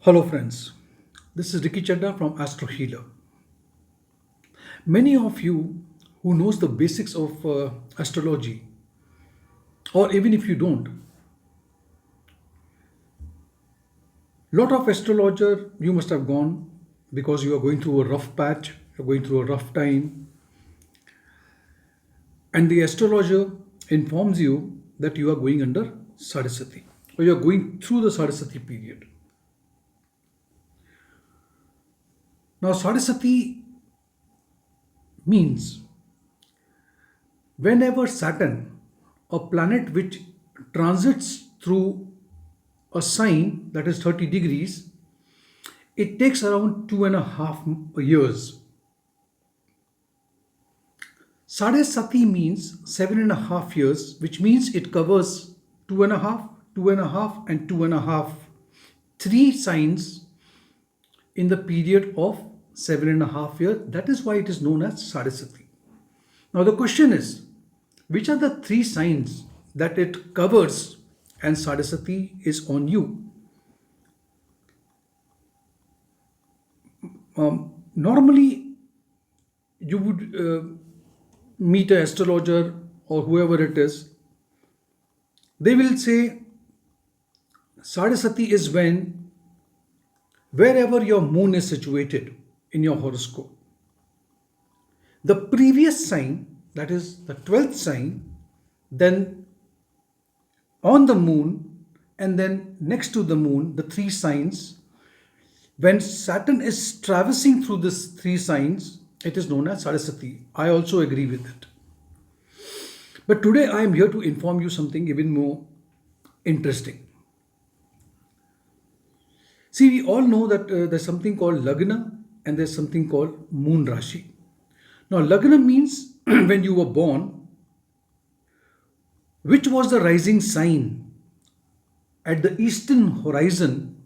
Hello friends, this is Ricky Chadha from Astro Healer. Many of you who knows the basics of astrology, or even if you don't, lot of astrologer you must have gone because you are going through a rough patch, you're going through a rough time, and the astrologer informs you that you are going under Sade Sati, or you are going through the Sade Sati period. Now, Sade Sati means whenever Saturn, a planet which transits through a sign that is 30 degrees, it takes around 2.5 years. Sade Sati means 7.5 years, which means it covers two and a half, two and a half, and two and a half, three signs in the period of 7.5 years. That is why it is known as Sade Sati. Now, the question is, which are the three signs that it covers and Sade Sati is on you? Normally, you would meet an astrologer or whoever it is, they will say Sade Sati is when wherever your moon is situated in your horoscope, the previous sign, that is the 12th sign, then on the moon, and then next to the moon, the three signs, when Saturn is traversing through these three signs, it is known as Sade Sati. I also agree with it. But today I am here to inform you something even more interesting. See, we all know that there's something called Lagna and there's something called Moon Rashi. Now, Lagna means when you were born, which was the rising sign at the eastern horizon,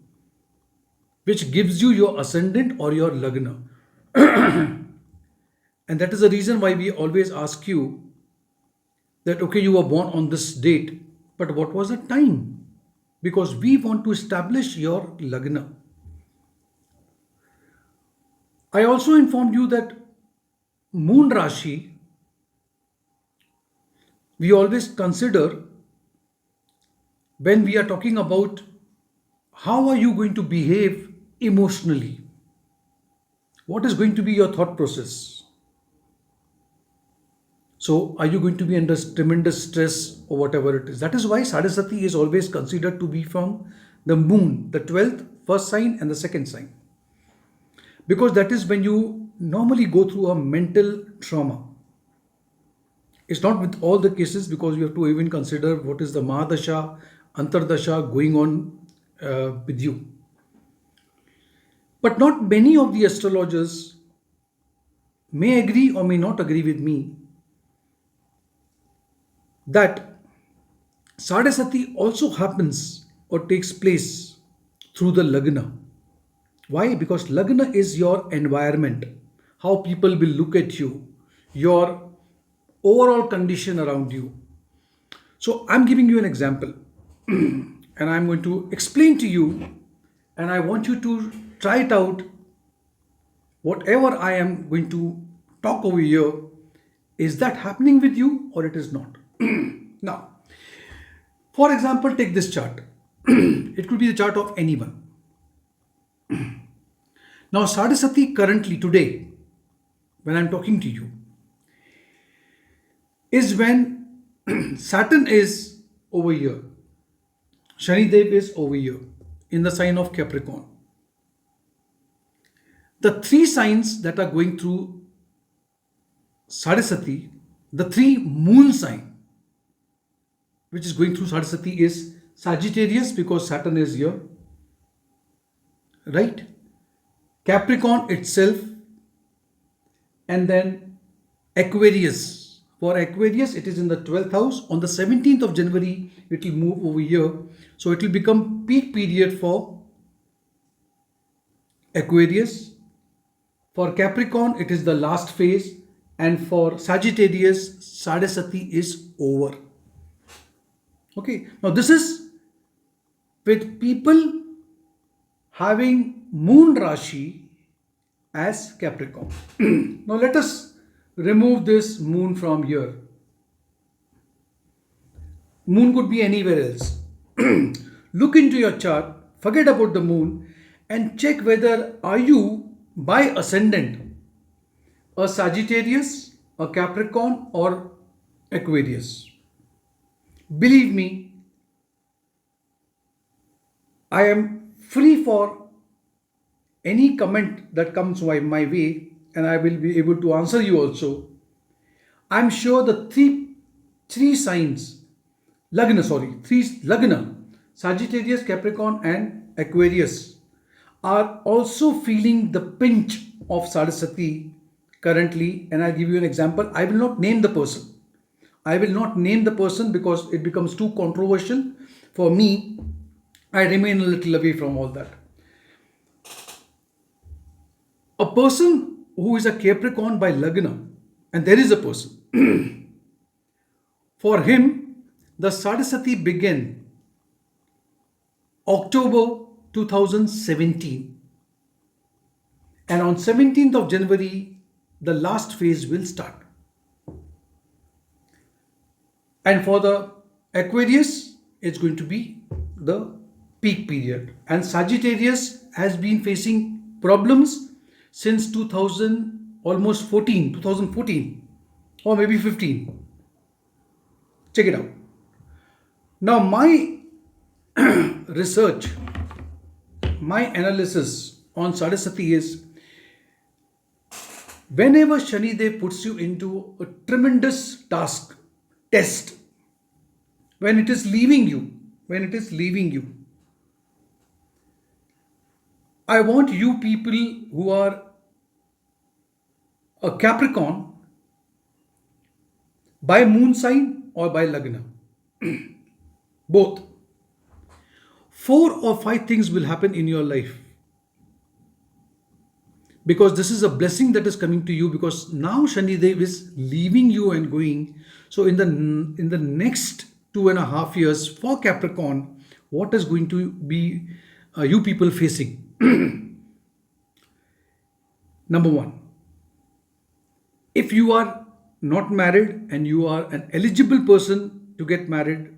which gives you your ascendant or your Lagna. And that is the reason why we always ask you that, okay, you were born on this date, but what was the time? Because we want to establish your Lagna. I also informed you that Moon Rashi, we always consider when we are talking about how are you going to behave emotionally. What is going to be your thought process? So, are you going to be under tremendous stress or whatever it is? That is why Sade Sati is always considered to be from the moon, the 12th, first sign, and the second sign. Because that is when you normally go through a mental trauma. It's not with all the cases, because you have to even consider what is the Mahadasha, Antardasha going on with you. But not many of the astrologers may agree or may not agree with me that Sade Sati also happens or takes place through the Lagna. Why? Because Lagna is your environment, how people will look at you, your overall condition around you. So I'm giving you an example and I'm going to explain to you, and I want you to try it out. Whatever I am going to talk over here, is that happening with you or it is not? Now, for example, take this chart. It could be the chart of anyone. Now, Sade Sati currently today, when I'm talking to you, is when Saturn is over here, Shani Dev is over here in the sign of Capricorn. The three signs that are going through Sade Sati, the three moon sign which is going through Sade Sati is Sagittarius, because Saturn is here, right? Capricorn itself, and then Aquarius. For Aquarius, it is in the 12th house. On the 17th of January, it will move over here. So it will become peak period for Aquarius. For Capricorn, it is the last phase. And for Sagittarius, Sade Sati is over. Okay. Now this is with people having Moon Rashi as Capricorn. Now let us remove this Moon from here. Moon could be anywhere else. Look into your chart, forget about the moon, and check whether are you by ascendant a Sagittarius, a Capricorn, or Aquarius. Believe me, I am free for any comment that comes my way, and I will be able to answer you also. I'm sure the three signs, three Lagna, Sagittarius, Capricorn, and Aquarius, are also feeling the pinch of Sade Sati currently. And I'll give you an example. I will not name the person. I will not name the person because it becomes too controversial for me. I remain a little away from all that. A person who is a Capricorn by Lagna, and there is a person, for him, the Sade Sati began October 2017, and on 17th of January, the last phase will start. And for the Aquarius, it's going to be the peak period. And Sagittarius has been facing problems since 2014, or maybe 15. Check it out. Now, my research, my analysis on Sade Sati is whenever Shani Dev puts you into a tremendous test, when it is leaving you, I want you people who are a Capricorn by moon sign or by Lagna, both, 4 or 5 things will happen in your life, because this is a blessing that is coming to you, because now Shani Dev is leaving you and going. So in the next 2.5 years for Capricorn, what is going to be you people facing? Number one, if you are not married and you are an eligible person to get married,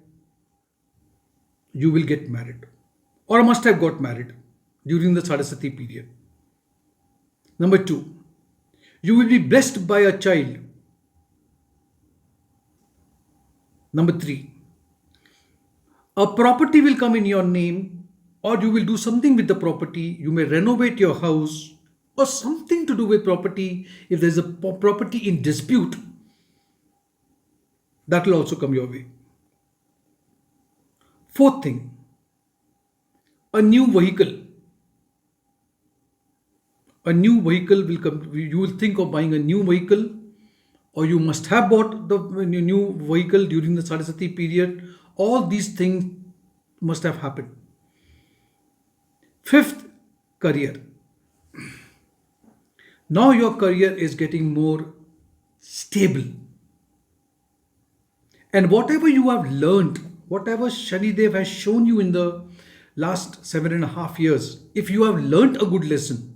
you will get married or must have got married during the Sade Sati period. Number two, you will be blessed by a child. Number three, a property will come in your name, or you will do something with the property. You may renovate your house or something to do with property. If there's a property in dispute, that will also come your way. Fourth thing, a new vehicle. A new vehicle will come. You will think of buying a new vehicle, or you must have bought the new vehicle during the Sade Sati period. All these things must have happened. Fifth, career. Now your career is getting more stable. And whatever you have learned, whatever Shani Dev has shown you in the last 7.5 years, if you have learned a good lesson,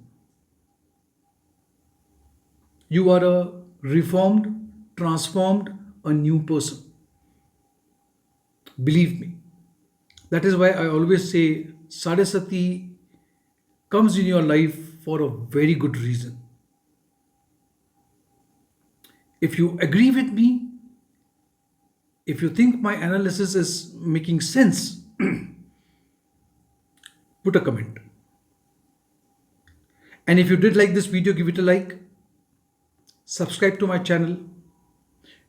you are a reformed, transformed, a new person. Believe me. That is why I always say Sade Sati comes in your life for a very good reason. If you agree with me, if you think my analysis is making sense, put a comment. And if you did like this video, give it a like. Subscribe to my channel.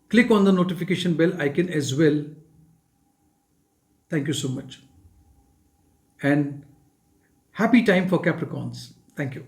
Click on the notification bell icon as well. Thank you so much. And happy time for Capricorns. Thank you.